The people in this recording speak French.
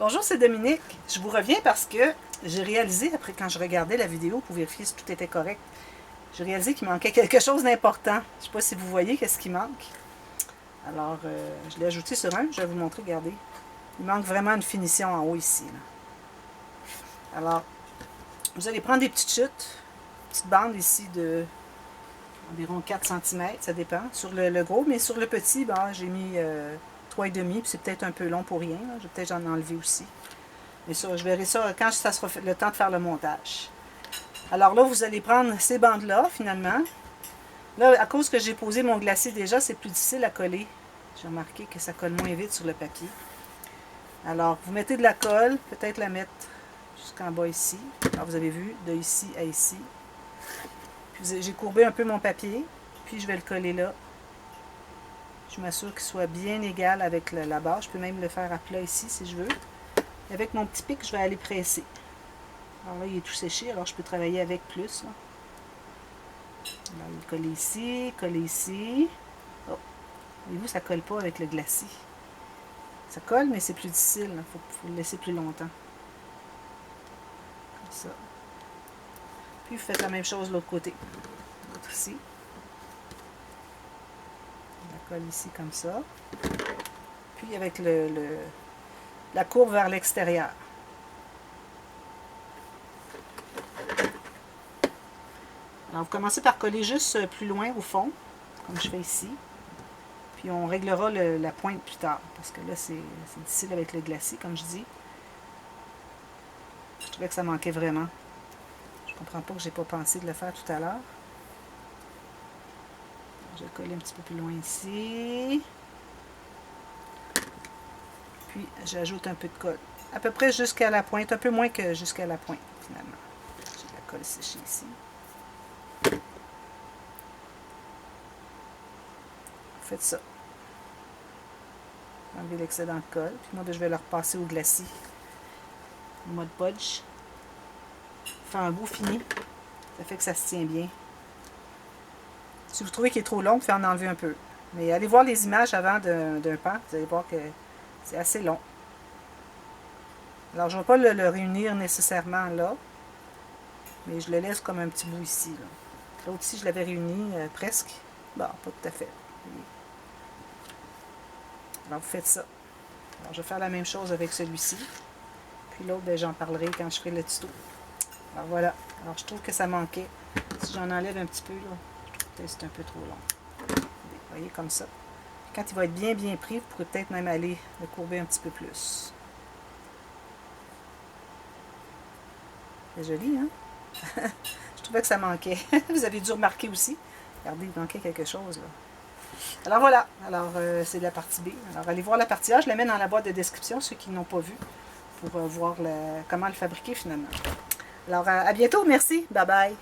Bonjour, c'est Dominique. Je vous reviens parce que j'ai réalisé, après quand je regardais la vidéo pour vérifier si tout était correct, j'ai réalisé qu'il manquait quelque chose d'important. Je ne sais pas si vous voyez qu'est-ce qui manque. Alors, je l'ai ajouté sur un, je vais vous montrer, regardez. Il manque vraiment une finition en haut ici. Là. Alors, vous allez prendre des petites chutes, petite bande ici de environ 4 cm, ça dépend, sur le gros, mais sur le petit, ben, j'ai mis 3,5, puis c'est peut-être un peu long pour rien, là. Je vais peut-être en enlever aussi. Mais ça, je verrai ça quand ça sera le temps de faire le montage. Alors là, vous allez prendre ces bandes-là, finalement. Là, à cause que j'ai posé mon glacier déjà, c'est plus difficile à coller. J'ai remarqué que ça colle moins vite sur le papier. Alors, vous mettez de la colle, peut-être la mettre jusqu'en bas ici. Alors, vous avez vu, de ici à ici. Puis j'ai courbé un peu mon papier, puis je vais le coller là. Je m'assure qu'il soit bien égal avec la base. Je peux même le faire à plat ici, si je veux. Avec mon petit pic, je vais aller presser. Alors là, il est tout séché, alors je peux travailler avec plus. Là. Alors, il est collé ici, collé ici. Oh. Voyez-vous, ça ne colle pas avec le glacis. Ça colle, mais c'est plus difficile. Il faut le laisser plus longtemps. Comme ça. Puis vous faites la même chose de l'autre côté. L'autre ici. On la colle ici comme ça. Puis avec la courbe vers l'extérieur. Alors, vous commencez par coller juste plus loin au fond, comme je fais ici. Puis on réglera la pointe plus tard, parce que là, c'est difficile avec le glacis, comme je dis. Je trouvais que ça manquait vraiment. Je comprends pas que j'ai pas pensé de le faire tout à l'heure. Je vais coller un petit peu plus loin ici. Puis j'ajoute un peu de colle. À peu près jusqu'à la pointe, un peu moins que jusqu'à la pointe, finalement. J'ai la colle séchée ici. Faites ça. Enlever l'excédent de colle. Puis moi, je vais le repasser au glacis. En mode podge. Faire un beau fini. Ça fait que ça se tient bien. Si vous trouvez qu'il est trop long, vous pouvez en enlever un peu. Mais allez voir les images avant d'un pan. Vous allez voir que c'est assez long. Alors, je ne vais pas le réunir nécessairement là. Mais je le laisse comme un petit bout ici. L'autre ici, je l'avais réuni presque. Bon, pas tout à fait. Alors, vous faites ça. Alors, je vais faire la même chose avec celui-ci. Puis l'autre, ben, j'en parlerai quand je ferai le tuto. Alors, voilà. Alors, je trouve que ça manquait. Si j'en enlève un petit peu, là, je trouve que c'est un peu trop long. Vous voyez, comme ça. Quand il va être bien pris, vous pourrez peut-être même aller le courber un petit peu plus. C'est joli, hein? Je trouvais que ça manquait. Vous avez dû remarquer aussi. Regardez, il manquait quelque chose, là. Alors voilà, alors c'est la partie B. Alors allez voir la partie A, je la mets dans la boîte de description, ceux qui n'ont pas vu, pour voir comment le fabriquer finalement. Alors à bientôt, merci, bye bye.